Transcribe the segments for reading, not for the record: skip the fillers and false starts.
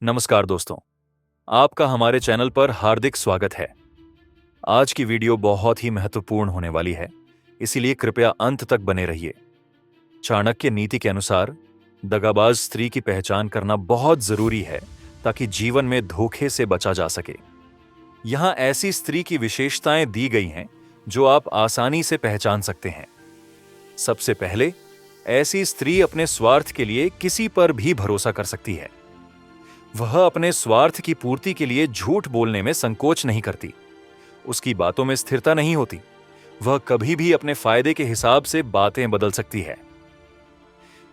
नमस्कार दोस्तों, आपका हमारे चैनल पर हार्दिक स्वागत है। आज की वीडियो बहुत ही महत्वपूर्ण होने वाली है, इसीलिए कृपया अंत तक बने रहिए। चाणक्य नीति के अनुसार दगाबाज स्त्री की पहचान करना बहुत जरूरी है ताकि जीवन में धोखे से बचा जा सके। यहाँ ऐसी स्त्री की विशेषताएं दी गई हैं जो आप आसानी से पहचान सकते हैं। सबसे पहले, ऐसी स्त्री अपने स्वार्थ के लिए किसी पर भी भरोसा कर सकती है। वह अपने स्वार्थ की पूर्ति के लिए झूठ बोलने में संकोच नहीं करती। उसकी बातों में स्थिरता नहीं होती। वह कभी भी अपने फायदे के हिसाब से बातें बदल सकती है।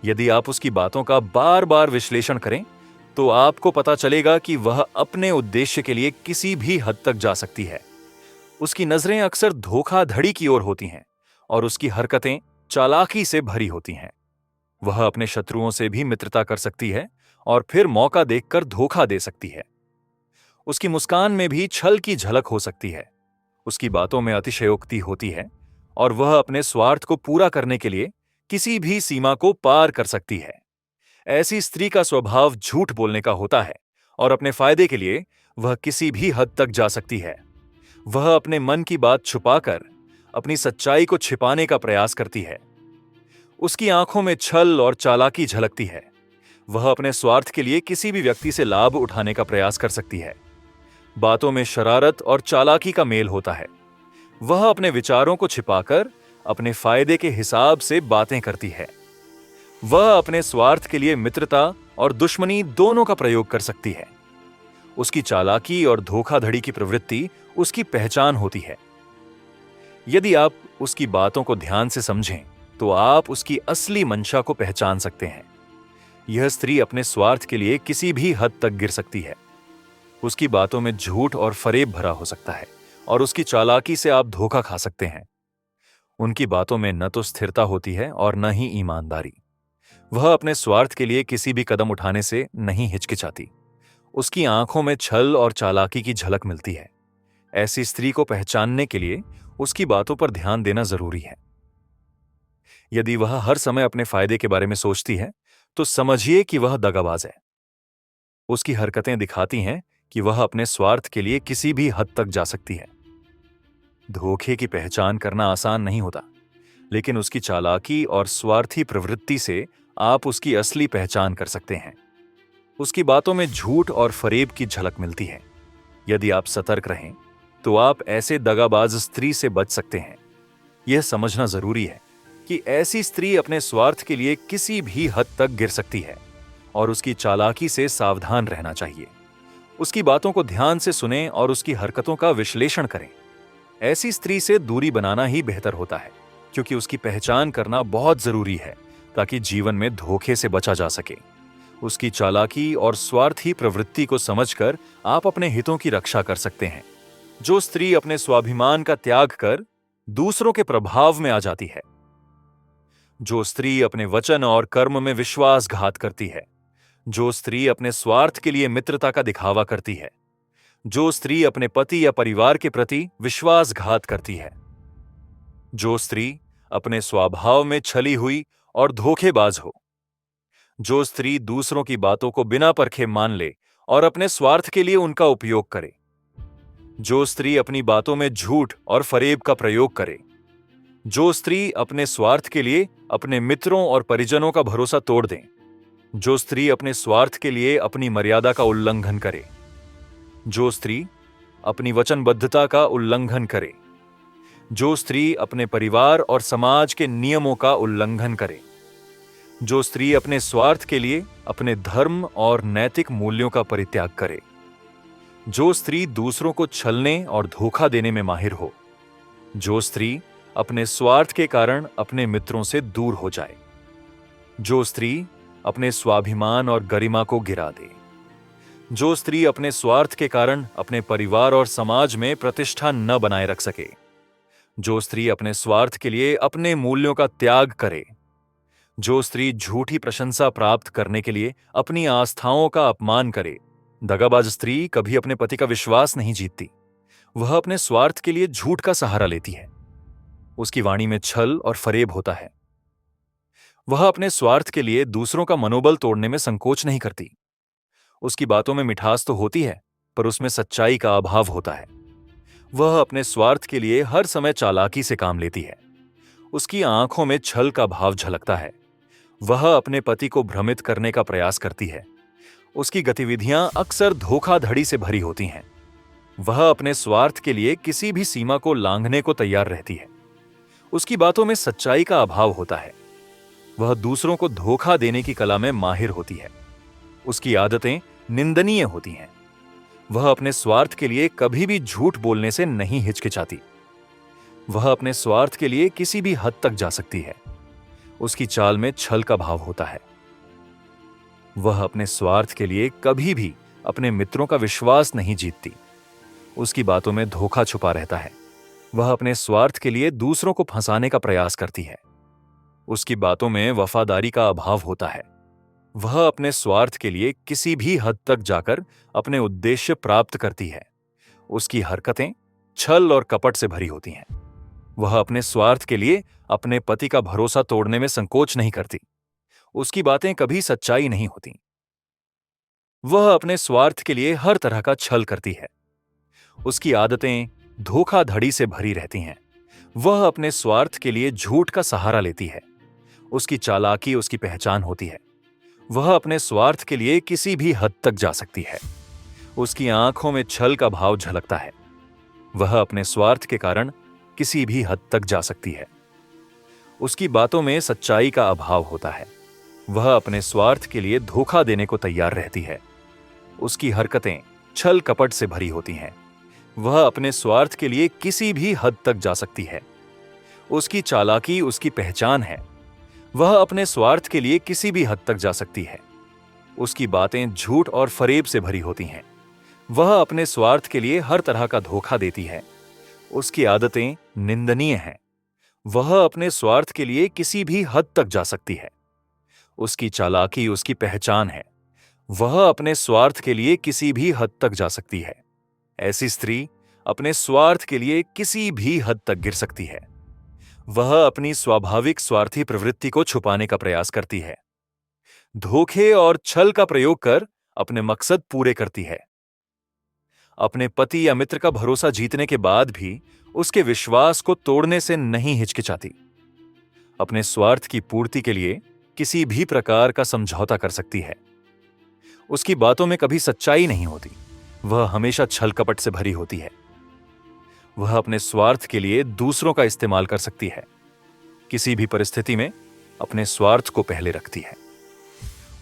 यदि आप उसकी बातों का बार बार विश्लेषण करें तो आपको पता चलेगा कि वह अपने उद्देश्य के लिए किसी भी हद तक जा सकती है। उसकी नजरें अक्सर धोखाधड़ी की ओर होती हैं और उसकी हरकतें चालाकी से भरी होती हैं। वह अपने शत्रुओं से भी मित्रता कर सकती है और फिर मौका देखकर धोखा दे सकती है। उसकी मुस्कान में भी छल की झलक हो सकती है। उसकी बातों में अतिशयोक्ति होती है और वह अपने स्वार्थ को पूरा करने के लिए किसी भी सीमा को पार कर सकती है। ऐसी स्त्री का स्वभाव झूठ बोलने का होता है और अपने फायदे के लिए वह किसी भी हद तक जा सकती है। वह अपने मन की बात छुपाकर अपनी सच्चाई को छिपाने का प्रयास करती है। उसकी आंखों में छल और चालाकी झलकती है। वह अपने स्वार्थ के लिए किसी भी व्यक्ति से लाभ उठाने का प्रयास कर सकती है। बातों में शरारत और चालाकी का मेल होता है। वह अपने विचारों को छिपाकर अपने फायदे के हिसाब से बातें करती है। वह अपने स्वार्थ के लिए मित्रता और दुश्मनी दोनों का प्रयोग कर सकती है। उसकी चालाकी और धोखाधड़ी की प्रवृत्ति उसकी पहचान होती है। यदि आप उसकी बातों को ध्यान से समझें तो आप उसकी असली मंशा को पहचान सकते हैं। यह स्त्री अपने स्वार्थ के लिए किसी भी हद तक गिर सकती है। उसकी बातों में झूठ और फरेब भरा हो सकता है और उसकी चालाकी से आप धोखा खा सकते हैं। उनकी बातों में न तो स्थिरता होती है और न ही ईमानदारी। वह अपने स्वार्थ के लिए किसी भी कदम उठाने से नहीं हिचकिचाती। उसकी आंखों में छल और चालाकी की झलक मिलती है। ऐसी स्त्री को पहचानने के लिए उसकी बातों पर ध्यान देना जरूरी है। यदि वह हर समय अपने फायदे के बारे में सोचती है तो समझिए कि वह दगाबाज है। उसकी हरकतें दिखाती हैं कि वह अपने स्वार्थ के लिए किसी भी हद तक जा सकती है। धोखे की पहचान करना आसान नहीं होता, लेकिन उसकी चालाकी और स्वार्थी प्रवृत्ति से आप उसकी असली पहचान कर सकते हैं। उसकी बातों में झूठ और फरेब की झलक मिलती है। यदि आप सतर्क रहें तो आप ऐसे दगाबाज स्त्री से बच सकते हैं। यह समझना जरूरी है कि ऐसी स्त्री अपने स्वार्थ के लिए किसी भी हद तक गिर सकती है और उसकी चालाकी से सावधान रहना चाहिए। उसकी बातों को ध्यान से सुनें और उसकी हरकतों का विश्लेषण करें। ऐसी स्त्री से दूरी बनाना ही बेहतर होता है, क्योंकि उसकी पहचान करना बहुत जरूरी है ताकि जीवन में धोखे से बचा जा सके। उसकी चालाकी और स्वार्थी प्रवृत्ति को समझकर आप अपने हितों की रक्षा कर सकते हैं। जो स्त्री अपने स्वाभिमान का त्याग कर दूसरों के प्रभाव में आ जाती है, जो स्त्री अपने वचन और कर्म में विश्वासघात करती है, जो स्त्री अपने स्वार्थ के लिए मित्रता का दिखावा करती है, जो स्त्री अपने पति या परिवार के प्रति विश्वासघात करती है, जो स्त्री अपने स्वभाव में छली हुई और धोखेबाज हो, जो स्त्री दूसरों की बातों को बिना परखे मान ले और अपने स्वार्थ के लिए उनका उपयोग करे, जो स्त्री अपनी बातों में झूठ और फरेब का प्रयोग करे, जो स्त्री अपने स्वार्थ के लिए अपने मित्रों और परिजनों का भरोसा तोड़ दें, जो स्त्री अपने स्वार्थ के लिए अपनी मर्यादा का उल्लंघन करे, जो स्त्री अपनी वचनबद्धता का उल्लंघन करे, जो स्त्री अपने परिवार और समाज के नियमों का उल्लंघन करे, जो स्त्री अपने स्वार्थ के लिए अपने धर्म और नैतिक मूल्यों का परित्याग करे, जो स्त्री दूसरों को छलने और धोखा देने में माहिर हो, जो स्त्री अपने स्वार्थ के कारण अपने मित्रों से दूर हो जाए, जो स्त्री अपने स्वाभिमान और गरिमा को गिरा दे, जो स्त्री अपने स्वार्थ के कारण अपने परिवार और समाज में प्रतिष्ठा न बनाए रख सके, जो स्त्री अपने स्वार्थ के लिए अपने मूल्यों का त्याग करे, जो स्त्री झूठी प्रशंसा प्राप्त करने के लिए अपनी आस्थाओं का अपमान करे। दगाबाज स्त्री कभी अपने पति का विश्वास नहीं जीतती। वह अपने स्वार्थ के लिए झूठ का सहारा लेती है। उसकी वाणी में छल और फरेब होता है। वह अपने स्वार्थ के लिए दूसरों का मनोबल तोड़ने में संकोच नहीं करती। उसकी बातों में मिठास तो होती है, पर उसमें सच्चाई का अभाव होता है। वह अपने स्वार्थ के लिए हर समय चालाकी से काम लेती है। उसकी आंखों में छल का भाव झलकता है। वह अपने पति को भ्रमित करने का प्रयास करती है। उसकी गतिविधियां अक्सर धोखाधड़ी से भरी होती हैं। वह अपने स्वार्थ के लिए किसी भी सीमा को लांघने को तैयार रहती है। उसकी बातों में सच्चाई का अभाव होता है। वह दूसरों को धोखा देने की कला में माहिर होती है। उसकी आदतें निंदनीय होती हैं। वह अपने स्वार्थ के लिए कभी भी झूठ बोलने से नहीं हिचकिचाती। वह अपने स्वार्थ के लिए किसी भी हद तक जा सकती है। उसकी चाल में छल का भाव होता है। वह अपने स्वार्थ के लिए कभी भी अपने मित्रों का विश्वास नहीं जीतती। उसकी बातों में धोखा छुपा रहता है। वह अपने स्वार्थ के लिए दूसरों को फंसाने का प्रयास करती है। उसकी बातों में वफादारी का अभाव होता है। वह अपने स्वार्थ के लिए किसी भी हद तक जाकर अपने उद्देश्य प्राप्त करती है। उसकी हरकतें छल और कपट से भरी होती हैं। वह अपने स्वार्थ के लिए अपने पति का भरोसा तोड़ने में संकोच नहीं करती। उसकी बातें कभी सच्चाई नहीं होती। वह अपने स्वार्थ के लिए हर तरह का छल करती है। उसकी आदतें धोखाधड़ी से भरी रहती हैं। वह अपने स्वार्थ के लिए झूठ का सहारा लेती है। उसकी चालाकी उसकी पहचान होती है। वह अपने स्वार्थ के लिए किसी भी हद तक जा सकती है। उसकी आंखों में छल का भाव झलकता है। वह अपने स्वार्थ के कारण किसी भी हद तक जा सकती है। उसकी बातों में सच्चाई का अभाव होता है। वह अपने स्वार्थ के लिए धोखा देने को तैयार रहती है। उसकी हरकतें छल कपट से भरी होती हैं। वह अपने स्वार्थ के लिए किसी भी हद तक जा सकती है। उसकी चालाकी उसकी पहचान है। वह अपने स्वार्थ के लिए किसी भी हद तक जा सकती है। उसकी बातें झूठ और फरेब से भरी होती हैं। वह अपने स्वार्थ के लिए हर तरह का धोखा देती है। उसकी आदतें निंदनीय हैं। वह अपने स्वार्थ के लिए किसी भी हद तक जा सकती है। उसकी चालाकी उसकी पहचान है। वह अपने स्वार्थ के लिए किसी भी हद तक जा सकती है। ऐसी स्त्री अपने स्वार्थ के लिए किसी भी हद तक गिर सकती है। वह अपनी स्वाभाविक स्वार्थी प्रवृत्ति को छुपाने का प्रयास करती है। धोखे और छल का प्रयोग कर अपने मकसद पूरे करती है। अपने पति या मित्र का भरोसा जीतने के बाद भी उसके विश्वास को तोड़ने से नहीं हिचकिचाती। अपने स्वार्थ की पूर्ति के लिए किसी भी प्रकार का समझौता कर सकती है। उसकी बातों में कभी सच्चाई नहीं होती। वह हमेशा छल कपट से भरी होती है। वह अपने स्वार्थ के लिए दूसरों का इस्तेमाल कर सकती है। किसी भी परिस्थिति में अपने स्वार्थ को पहले रखती है।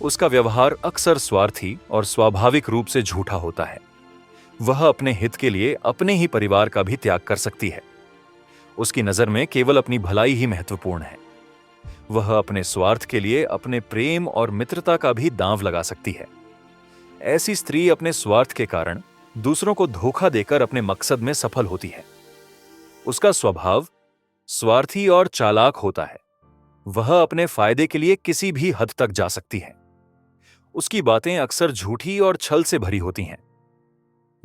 उसका व्यवहार अक्सर स्वार्थी और स्वाभाविक रूप से झूठा होता है। वह अपने हित के लिए अपने ही परिवार का भी त्याग कर सकती है। उसकी नजर में केवल अपनी भलाई ही महत्वपूर्ण है। वह अपने स्वार्थ के लिए अपने प्रेम और मित्रता का भी दांव लगा सकती है। ऐसी स्त्री अपने स्वार्थ के कारण दूसरों को धोखा देकर अपने मकसद में सफल होती है। उसका स्वभाव स्वार्थी और चालाक होता है। वह अपने फायदे के लिए किसी भी हद तक जा सकती है। उसकी बातें अक्सर झूठी और छल से भरी होती हैं।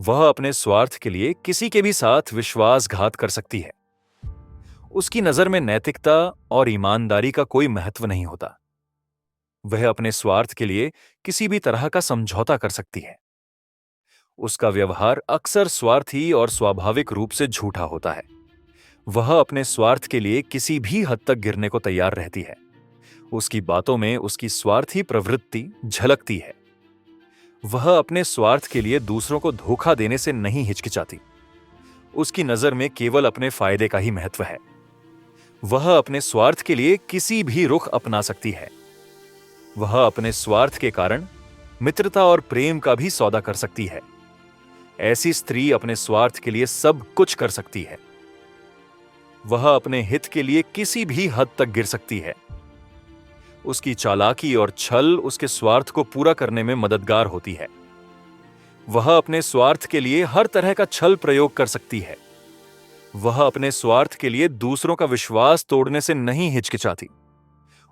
वह अपने स्वार्थ के लिए किसी के भी साथ विश्वासघात कर सकती है। उसकी नजर में नैतिकता और ईमानदारी का कोई महत्व नहीं होता। वह अपने स्वार्थ के लिए किसी भी तरह का समझौता कर सकती है। उसका व्यवहार अक्सर स्वार्थी और स्वाभाविक रूप से झूठा होता है। वह अपने स्वार्थ के लिए किसी भी हद तक गिरने को तैयार रहती है। उसकी बातों में उसकी स्वार्थी प्रवृत्ति झलकती है। वह अपने स्वार्थ के लिए दूसरों को धोखा देने से नहीं हिचकिचाती। उसकी नजर में केवल अपने फायदे का ही महत्व है। वह अपने स्वार्थ के लिए किसी भी रुख अपना सकती है। वह अपने स्वार्थ के कारण मित्रता और प्रेम का भी सौदा कर सकती है। ऐसी स्त्री अपने स्वार्थ के लिए सब कुछ कर सकती है। वह अपने हित के लिए किसी भी हद तक गिर सकती है। उसकी चालाकी और छल उसके स्वार्थ को पूरा करने में मददगार होती है। वह अपने स्वार्थ के लिए हर तरह का छल प्रयोग कर सकती है। वह अपने स्वार्थ के लिए दूसरों का विश्वास तोड़ने से नहीं हिचकिचाती।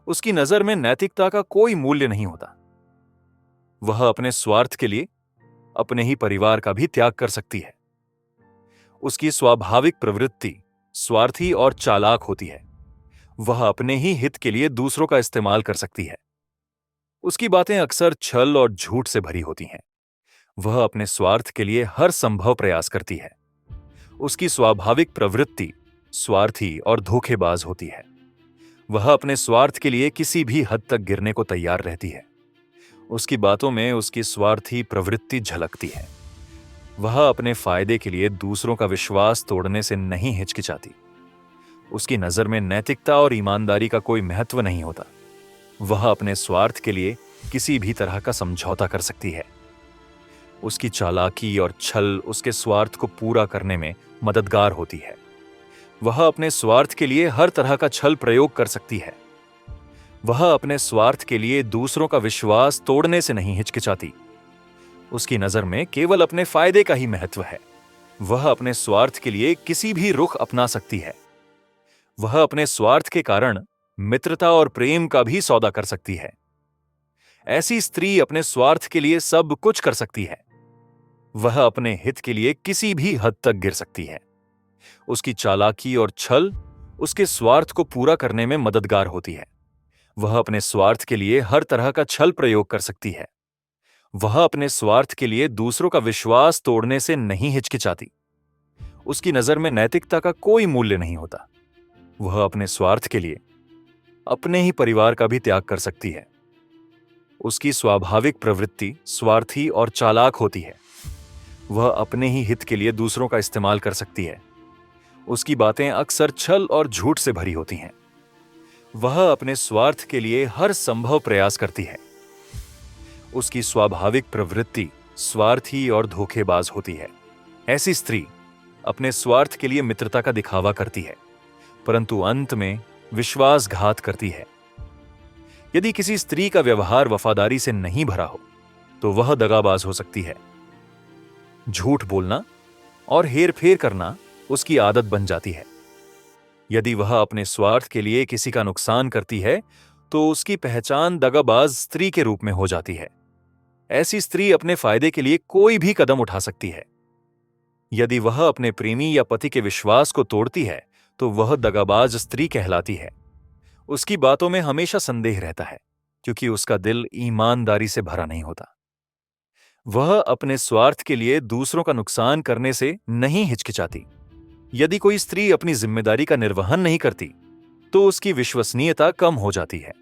उसकी नजर में नैतिकता का कोई मूल्य नहीं होता। वह अपने स्वार्थ के लिए अपने ही परिवार का भी त्याग कर सकती है। उसकी स्वाभाविक प्रवृत्ति स्वार्थी और चालाक होती है। वह अपने ही हित के लिए दूसरों का इस्तेमाल कर सकती है। उसकी बातें अक्सर छल और झूठ से भरी होती हैं। वह अपने स्वार्थ के लिए हर संभव प्रयास करती है। उसकी स्वाभाविक प्रवृत्ति स्वार्थी और धोखेबाज होती है। वह अपने स्वार्थ के लिए किसी भी हद तक गिरने को तैयार रहती है। उसकी बातों में उसकी स्वार्थी प्रवृत्ति झलकती है। वह अपने फायदे के लिए दूसरों का विश्वास तोड़ने से नहीं हिचकिचाती। उसकी नजर में नैतिकता और ईमानदारी का कोई महत्व नहीं होता। वह अपने स्वार्थ के लिए किसी भी तरह का समझौता कर सकती है। उसकी चालाकी और छल उसके स्वार्थ को पूरा करने में मददगार होती है। वह अपने स्वार्थ के लिए हर तरह का छल प्रयोग कर सकती है। वह अपने स्वार्थ के लिए दूसरों का विश्वास तोड़ने से नहीं हिचकिचाती। उसकी नजर में केवल अपने फायदे का ही महत्व है। वह अपने स्वार्थ के लिए किसी भी रुख अपना सकती है। वह अपने स्वार्थ के कारण मित्रता और प्रेम का भी सौदा कर सकती है। ऐसी स्त्री अपने स्वार्थ के लिए सब कुछ कर सकती है। वह अपने हित के लिए किसी भी हद तक गिर सकती है। उसकी चालाकी और छल उसके स्वार्थ को पूरा करने में मददगार होती है। वह अपने स्वार्थ के लिए हर तरह का छल प्रयोग कर सकती है। वह अपने स्वार्थ के लिए दूसरों का विश्वास तोड़ने से नहीं हिचकिचाती। उसकी नजर में नैतिकता का कोई मूल्य नहीं होता। वह अपने स्वार्थ के लिए अपने ही परिवार का भी त्याग कर सकती है। उसकी स्वाभाविक प्रवृत्ति स्वार्थी और चालाक होती है। वह अपने ही हित के लिए दूसरों का इस्तेमाल कर सकती है। उसकी बातें अक्सर छल और झूठ से भरी होती हैं। वह अपने स्वार्थ के लिए हर संभव प्रयास करती है। उसकी स्वाभाविक प्रवृत्ति स्वार्थी और धोखेबाज होती है। ऐसी स्त्री अपने स्वार्थ के लिए मित्रता का दिखावा करती है, परंतु अंत में विश्वासघात करती है। यदि किसी स्त्री का व्यवहार वफादारी से नहीं भरा हो, तो वह दगाबाज हो सकती है। झूठ बोलना और हेरफेर करना उसकी आदत बन जाती है। यदि वह अपने स्वार्थ के लिए किसी का नुकसान करती है, तो उसकी पहचान दगाबाज स्त्री के रूप में हो जाती है। ऐसी स्त्री अपने फायदे के लिए कोई भी कदम उठा सकती है। यदि वह अपने प्रेमी या पति के विश्वास को तोड़ती है, तो वह दगाबाज स्त्री कहलाती है। उसकी बातों में हमेशा संदेह रहता है, क्योंकि उसका दिल ईमानदारी से भरा नहीं होता। वह अपने स्वार्थ के लिए दूसरों का नुकसान करने से नहीं हिचकिचाती। यदि कोई स्त्री अपनी जिम्मेदारी का निर्वहन नहीं करती, तो उसकी विश्वसनीयता कम हो जाती है।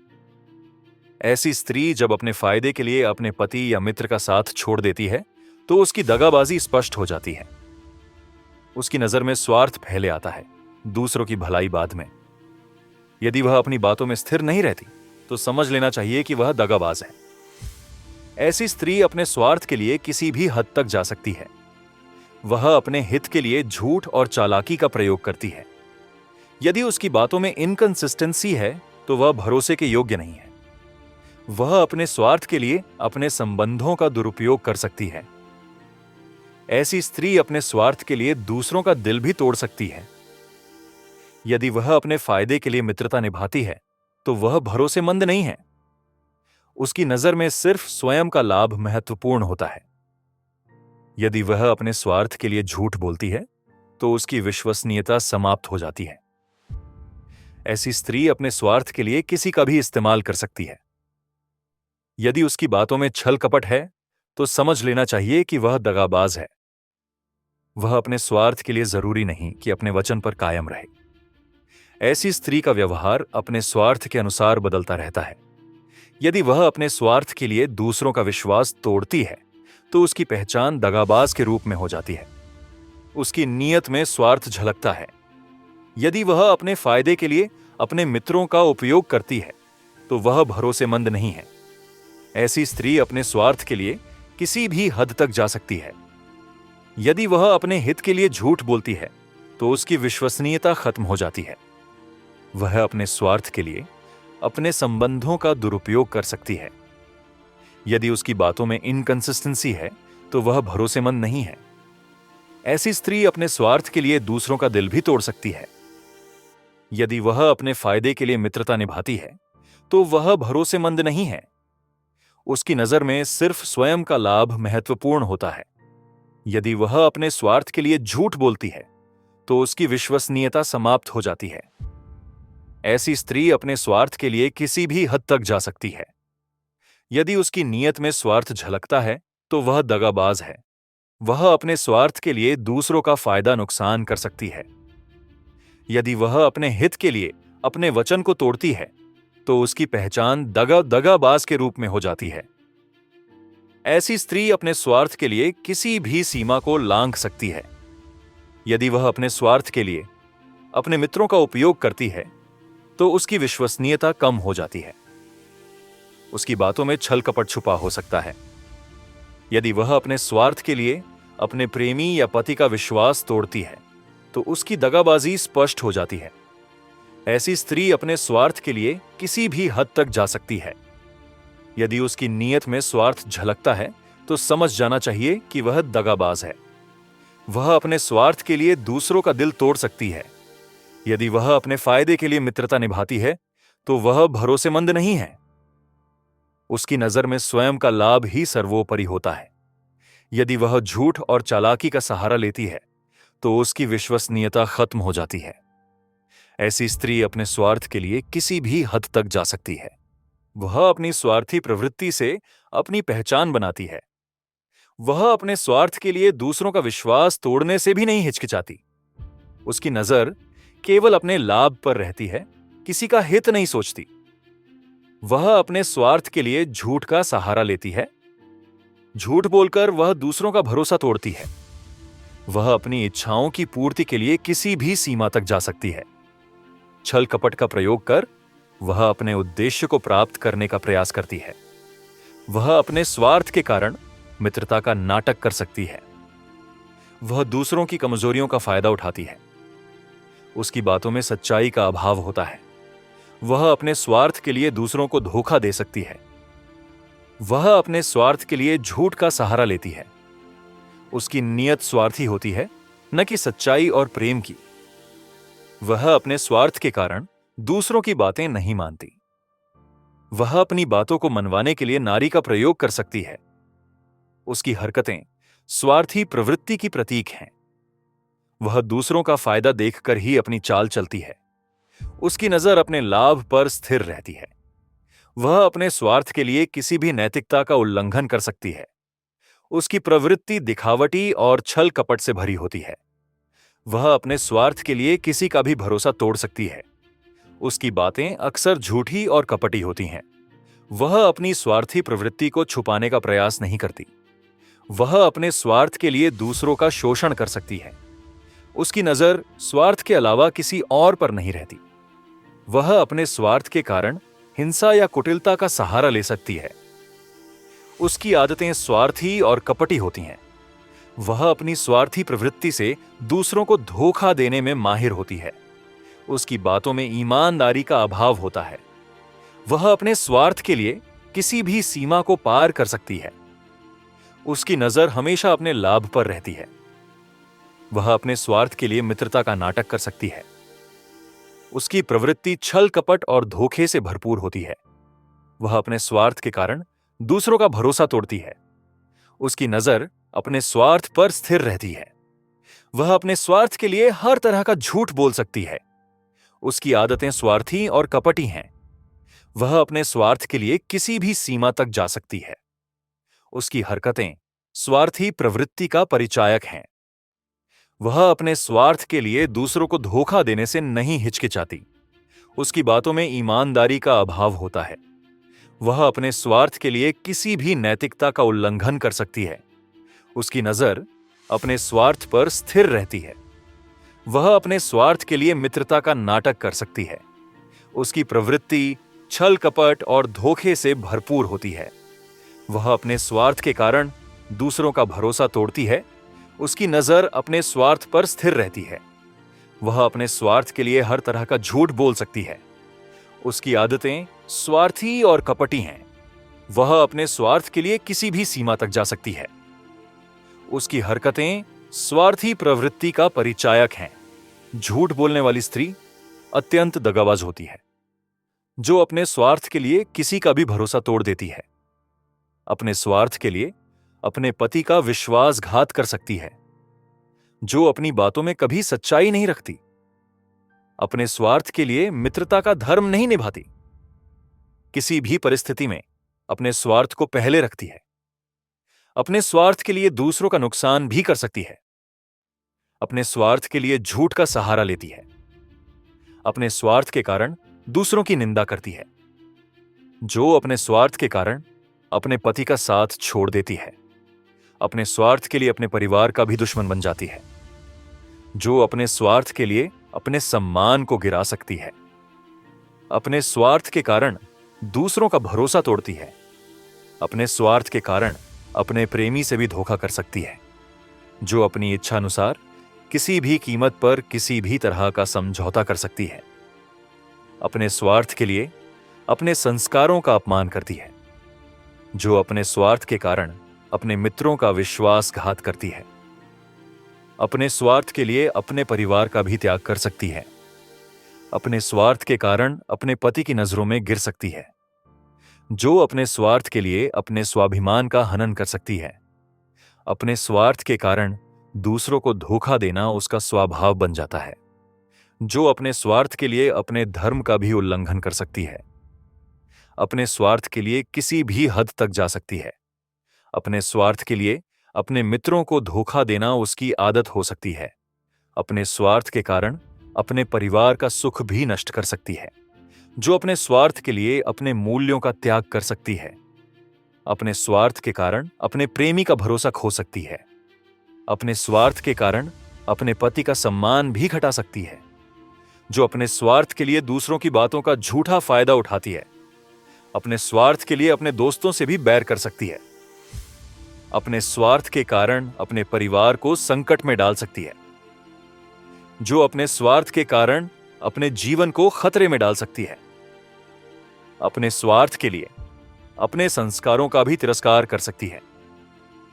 ऐसी स्त्री जब अपने फायदे के लिए अपने पति या मित्र का साथ छोड़ देती है, तो उसकी दगाबाजी स्पष्ट हो जाती है। उसकी नजर में स्वार्थ पहले आता है, दूसरों की भलाई बाद में। यदि वह अपनी बातों में स्थिर नहीं रहती, तो समझ लेना चाहिए कि वह दगाबाज है। ऐसी स्त्री अपने स्वार्थ के लिए किसी भी हद तक जा सकती है। वह अपने हित के लिए झूठ और चालाकी का प्रयोग करती है। यदि उसकी बातों में इनकंसिस्टेंसी है, तो वह भरोसे के योग्य नहीं है। वह अपने स्वार्थ के लिए अपने संबंधों का दुरुपयोग कर सकती है। ऐसी स्त्री अपने स्वार्थ के लिए दूसरों का दिल भी तोड़ सकती है। यदि वह अपने फायदे के लिए मित्रता निभाती है, तो वह भरोसेमंद नहीं है। उसकी नजर में सिर्फ स्वयं का लाभ महत्वपूर्ण होता है। यदि वह अपने स्वार्थ के लिए झूठ बोलती है, तो उसकी विश्वसनीयता समाप्त हो जाती है। ऐसी स्त्री अपने स्वार्थ के लिए किसी का भी इस्तेमाल कर सकती है। यदि उसकी बातों में छल कपट है, तो समझ लेना चाहिए कि वह दगाबाज है। वह अपने स्वार्थ के लिए जरूरी नहीं कि अपने वचन पर कायम रहे। ऐसी स्त्री का व्यवहार अपने स्वार्थ के अनुसार बदलता रहता है। यदि वह अपने स्वार्थ के लिए दूसरों का विश्वास तोड़ती है, तो उसकी पहचान दगाबाज के रूप में हो जाती है। उसकी नीयत में स्वार्थ झलकता है। यदि वह अपने फायदे के लिए अपने मित्रों का उपयोग करती है, तो वह भरोसेमंद नहीं है। ऐसी स्त्री अपने स्वार्थ के लिए किसी भी हद तक जा सकती है। यदि वह अपने हित के लिए झूठ बोलती है, तो उसकी विश्वसनीयता खत्म हो जाती है। वह अपने स्वार्थ के लिए अपने संबंधों का दुरुपयोग कर सकती है। यदि उसकी बातों में इनकंसिस्टेंसी है, तो वह भरोसेमंद नहीं है। ऐसी स्त्री अपने स्वार्थ के लिए दूसरों का दिल भी तोड़ सकती है। यदि वह अपने फायदे के लिए मित्रता निभाती है, तो वह भरोसेमंद नहीं है। उसकी नजर में सिर्फ स्वयं का लाभ महत्वपूर्ण होता है। यदि वह अपने स्वार्थ के लिए झूठ बोलती है, तो उसकी विश्वसनीयता समाप्त हो जाती है। ऐसी स्त्री अपने स्वार्थ के लिए किसी भी हद तक जा सकती है। यदि उसकी नीयत में स्वार्थ झलकता है, तो वह दगाबाज है। वह अपने स्वार्थ के लिए दूसरों का फायदा नुकसान कर सकती है। यदि वह अपने हित के लिए अपने वचन को तोड़ती है तो उसकी पहचान दगाबाज के रूप में हो जाती है। ऐसी स्त्री अपने स्वार्थ के लिए किसी भी सीमा को लांघ सकती है। यदि वह अपने स्वार्थ के लिए अपने मित्रों का उपयोग करती है तो उसकी विश्वसनीयता कम हो जाती है। उसकी बातों में छल कपट छुपा हो सकता है। यदि वह अपने स्वार्थ के लिए अपने प्रेमी या पति का विश्वास तोड़ती है तो उसकी दगाबाजी स्पष्ट हो जाती है। ऐसी स्त्री अपने स्वार्थ के लिए किसी भी हद तक जा सकती है। यदि उसकी नीयत में स्वार्थ झलकता है तो समझ जाना चाहिए कि वह दगाबाज है। वह अपने स्वार्थ के लिए दूसरों का दिल तोड़ सकती है। यदि वह अपने फायदे के लिए मित्रता निभाती है तो वह भरोसेमंद नहीं है। उसकी नजर में स्वयं का लाभ ही सर्वोपरि होता है। यदि वह झूठ और चालाकी का सहारा लेती है तो उसकी विश्वसनीयता खत्म हो जाती है। ऐसी स्त्री अपने स्वार्थ के लिए किसी भी हद तक जा सकती है। वह अपनी स्वार्थी प्रवृत्ति से अपनी पहचान बनाती है। वह अपने स्वार्थ के लिए दूसरों का विश्वास तोड़ने से भी नहीं हिचकिचाती। उसकी नजर केवल अपने लाभ पर रहती है, किसी का हित नहीं सोचती। वह अपने स्वार्थ के लिए झूठ का सहारा लेती है। झूठ बोलकर वह दूसरों का भरोसा तोड़ती है। वह अपनी इच्छाओं की पूर्ति के लिए किसी भी सीमा तक जा सकती है। छल कपट का प्रयोग कर वह अपने उद्देश्य को प्राप्त करने का प्रयास करती है। वह अपने स्वार्थ के कारण मित्रता का नाटक कर सकती है। वह दूसरों की कमजोरियों का फायदा उठाती है। उसकी बातों में सच्चाई का अभाव होता है। वह अपने स्वार्थ के लिए दूसरों को धोखा दे सकती है। वह अपने स्वार्थ के लिए झूठ का सहारा लेती है। उसकी नीयत स्वार्थी होती है, न कि सच्चाई और प्रेम की। वह अपने स्वार्थ के कारण दूसरों की बातें नहीं मानती। वह अपनी बातों को मनवाने के लिए नारी का प्रयोग कर सकती है। उसकी हरकतें स्वार्थी प्रवृत्ति की प्रतीक हैं। वह दूसरों का फायदा देखकर ही अपनी चाल चलती है। उसकी नजर अपने लाभ पर स्थिर रहती है। वह अपने स्वार्थ के लिए किसी भी नैतिकता का उल्लंघन कर सकती है। उसकी प्रवृत्ति दिखावटी और छल कपट से भरी होती है। वह अपने स्वार्थ के लिए किसी का भी भरोसा तोड़ सकती है। उसकी बातें अक्सर झूठी और कपटी होती हैं। वह अपनी स्वार्थी प्रवृत्ति को छुपाने का प्रयास नहीं करती। वह अपने स्वार्थ के लिए दूसरों का शोषण कर सकती है। उसकी नजर स्वार्थ के अलावा किसी और पर नहीं रहती। वह अपने स्वार्थ के कारण हिंसा या कुटिलता का सहारा ले सकती है। उसकी आदतें स्वार्थी और कपटी होती हैं। वह अपनी स्वार्थी प्रवृत्ति से दूसरों को धोखा देने में माहिर होती है। उसकी बातों में ईमानदारी का अभाव होता है। वह अपने स्वार्थ के लिए किसी भी सीमा को पार कर सकती है। उसकी नजर हमेशा अपने लाभ पर रहती है। वह अपने स्वार्थ के लिए मित्रता का नाटक कर सकती है। उसकी प्रवृत्ति छल कपट और धोखे से भरपूर होती है। वह अपने स्वार्थ के कारण दूसरों का भरोसा तोड़ती है। उसकी नजर अपने स्वार्थ पर स्थिर रहती है। वह अपने स्वार्थ के लिए हर तरह का झूठ बोल सकती है। उसकी आदतें स्वार्थी और कपटी हैं। वह अपने स्वार्थ के लिए किसी भी सीमा तक जा सकती है। उसकी हरकतें स्वार्थी प्रवृत्ति का परिचायक हैं। वह अपने स्वार्थ के लिए दूसरों को धोखा देने से नहीं हिचकिचाती। उसकी बातों में ईमानदारी का अभाव होता है। वह अपने स्वार्थ के लिए किसी भी नैतिकता का उल्लंघन कर सकती है। उसकी नजर अपने स्वार्थ पर स्थिर रहती है। वह अपने स्वार्थ के लिए मित्रता का नाटक कर सकती है। उसकी प्रवृत्ति छल कपट और धोखे से भरपूर होती है। वह अपने स्वार्थ के कारण दूसरों का भरोसा तोड़ती है। उसकी नजर अपने स्वार्थ पर स्थिर रहती है। वह अपने स्वार्थ के लिए हर तरह का झूठ बोल सकती है। उसकी आदतें स्वार्थी और कपटी हैं। वह अपने स्वार्थ के लिए किसी भी सीमा तक जा सकती है। उसकी हरकतें स्वार्थी प्रवृत्ति का परिचायक हैं। झूठ बोलने वाली स्त्री अत्यंत दगाबाज होती है, जो अपने स्वार्थ के लिए किसी का भी भरोसा तोड़ देती है। अपने स्वार्थ के लिए अपने पति का विश्वासघात कर सकती है, जो अपनी बातों में कभी सच्चाई नहीं रखती। अपने स्वार्थ के लिए मित्रता का धर्म नहीं निभाती। किसी भी परिस्थिति में अपने स्वार्थ को पहले रखती है। अपने स्वार्थ के लिए दूसरों का नुकसान भी कर सकती है, अपने स्वार्थ के लिए झूठ का सहारा लेती है, अपने स्वार्थ के कारण दूसरों की निंदा करती है, जो अपने स्वार्थ के कारण अपने पति का साथ छोड़ देती है, अपने स्वार्थ के लिए अपने परिवार का भी दुश्मन बन जाती है, जो अपने स्वार्थ के लिए अपने सम्मान को गिरा सकती है, अपने स्वार्थ के कारण दूसरों का भरोसा तोड़ती है, अपने स्वार्थ के कारण अपने प्रेमी से भी धोखा कर सकती है, जो अपनी इच्छा अनुसार किसी भी कीमत पर किसी भी तरह का समझौता कर सकती है, अपने स्वार्थ के लिए अपने संस्कारों का अपमान करती है, जो अपने स्वार्थ के कारण अपने मित्रों का विश्वासघात करती है, अपने स्वार्थ के लिए अपने परिवार का भी त्याग कर सकती है, अपने स्वार्थ के कारण अपने पति की नजरों में गिर सकती है, जो अपने स्वार्थ के लिए अपने स्वाभिमान का हनन कर सकती है, अपने स्वार्थ के कारण दूसरों को धोखा देना उसका स्वभाव बन जाता है, जो अपने स्वार्थ के लिए अपने धर्म का भी उल्लंघन कर सकती है, अपने स्वार्थ के लिए किसी भी हद तक जा सकती है, अपने स्वार्थ के लिए अपने मित्रों को धोखा देना उसकी आदत हो सकती है, अपने स्वार्थ के कारण अपने परिवार का सुख भी नष्ट कर सकती है, जो अपने स्वार्थ के लिए अपने मूल्यों का त्याग कर सकती है, अपने स्वार्थ के कारण अपने प्रेमी का भरोसा खो सकती है, अपने स्वार्थ के कारण अपने पति का सम्मान भी घटा सकती है, जो अपने स्वार्थ के लिए दूसरों की बातों का झूठा फायदा उठाती है, अपने स्वार्थ के लिए अपने दोस्तों से भी बैर कर सकती है, अपने स्वार्थ के कारण अपने परिवार को संकट में डाल सकती है, जो अपने स्वार्थ के कारण अपने जीवन को खतरे में डाल सकती है, अपने स्वार्थ के लिए अपने संस्कारों का भी तिरस्कार कर सकती है,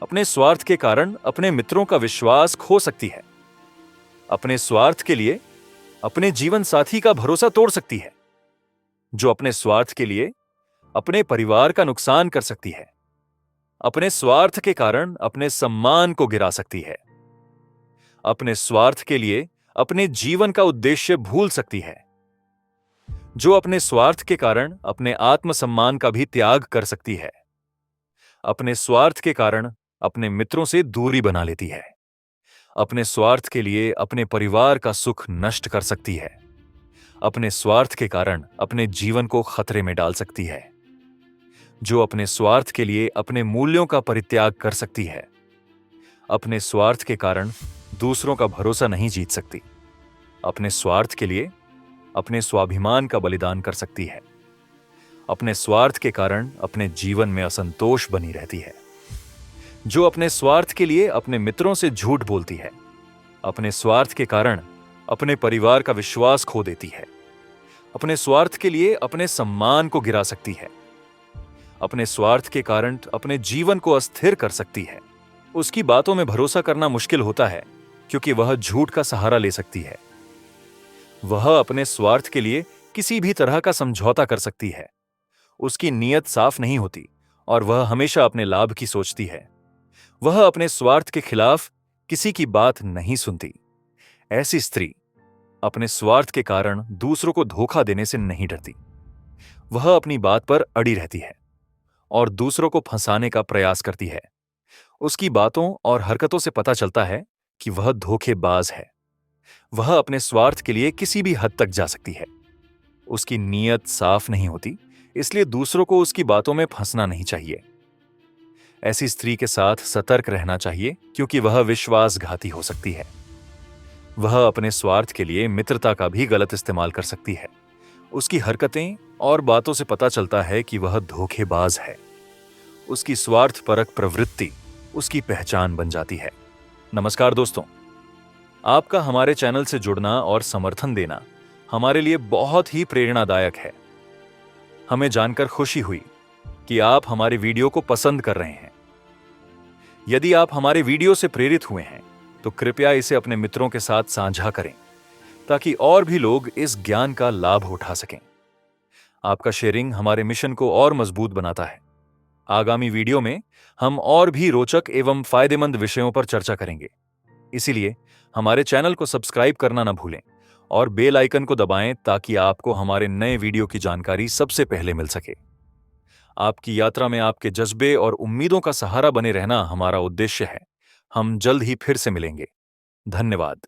अपने स्वार्थ के कारण अपने मित्रों का विश्वास खो सकती है, अपने स्वार्थ के लिए अपने जीवन साथी का भरोसा तोड़ सकती है, जो अपने स्वार्थ के लिए अपने परिवार का नुकसान कर सकती है, अपने स्वार्थ के कारण अपने सम्मान को गिरा सकती है, अपने स्वार्थ के लिए अपने जीवन का उद्देश्य भूल सकती है, जो अपने स्वार्थ के कारण अपने आत्मसम्मान का भी त्याग कर सकती है, अपने स्वार्थ के कारण अपने मित्रों से दूरी बना लेती है, अपने स्वार्थ के लिए अपने परिवार का सुख नष्ट कर सकती है, अपने स्वार्थ के कारण अपने जीवन को खतरे में डाल सकती है, जो अपने स्वार्थ के लिए अपने मूल्यों का परित्याग कर सकती है, अपने स्वार्थ के कारण दूसरों का भरोसा नहीं जीत सकती, अपने स्वार्थ के लिए अपने स्वाभिमान का बलिदान कर सकती है, अपने स्वार्थ के कारण अपने जीवन में असंतोष बनी रहती है, जो अपने स्वार्थ के लिए अपने मित्रों से झूठ बोलती है, अपने स्वार्थ के कारण अपने परिवार का विश्वास खो देती है, अपने स्वार्थ के लिए अपने सम्मान को गिरा सकती है, अपने स्वार्थ के कारण अपने जीवन को अस्थिर कर सकती है। उसकी बातों में भरोसा करना मुश्किल होता है क्योंकि वह झूठ का सहारा ले सकती है। वह अपने स्वार्थ के लिए किसी भी तरह का समझौता कर सकती है। उसकी नीयत साफ नहीं होती और वह हमेशा अपने लाभ की सोचती है। वह अपने स्वार्थ के खिलाफ किसी की बात नहीं सुनती। ऐसी स्त्री अपने स्वार्थ के कारण दूसरों को धोखा देने से नहीं डरती। वह अपनी बात पर अड़ी रहती है और दूसरों को फंसाने का प्रयास करती है। उसकी बातों और हरकतों से पता चलता है कि वह धोखेबाज है। वह अपने स्वार्थ के लिए किसी भी हद तक जा सकती है। उसकी नीयत साफ नहीं होती, इसलिए दूसरों को उसकी बातों में फंसना नहीं चाहिए। ऐसी स्त्री के साथ सतर्क रहना चाहिए क्योंकि वह विश्वासघाती हो सकती है। वह अपने स्वार्थ के लिए मित्रता का भी गलत इस्तेमाल कर सकती है। उसकी हरकतें और बातों से पता चलता है कि वह धोखेबाज है। उसकी स्वार्थपरक प्रवृत्ति उसकी पहचान बन जाती है। नमस्कार दोस्तों, आपका हमारे चैनल से जुड़ना और समर्थन देना हमारे लिए बहुत ही प्रेरणादायक है। हमें जानकर खुशी हुई कि आप हमारे वीडियो को पसंद कर रहे हैं। यदि आप हमारे वीडियो से प्रेरित हुए हैं तो कृपया इसे अपने मित्रों के साथ साझा करें ताकि और भी लोग इस ज्ञान का लाभ उठा सकें। आपका शेयरिंग हमारे मिशन को और मजबूत बनाता है। आगामी वीडियो में हम और भी रोचक एवं फायदेमंद विषयों पर चर्चा करेंगे। इसीलिए हमारे चैनल को सब्सक्राइब करना न भूलें और बेल आइकन को दबाएं ताकि आपको हमारे नए वीडियो की जानकारी सबसे पहले मिल सके। आपकी यात्रा में आपके जज्बे और उम्मीदों का सहारा बने रहना हमारा उद्देश्य है। हम जल्द ही फिर से मिलेंगे। धन्यवाद।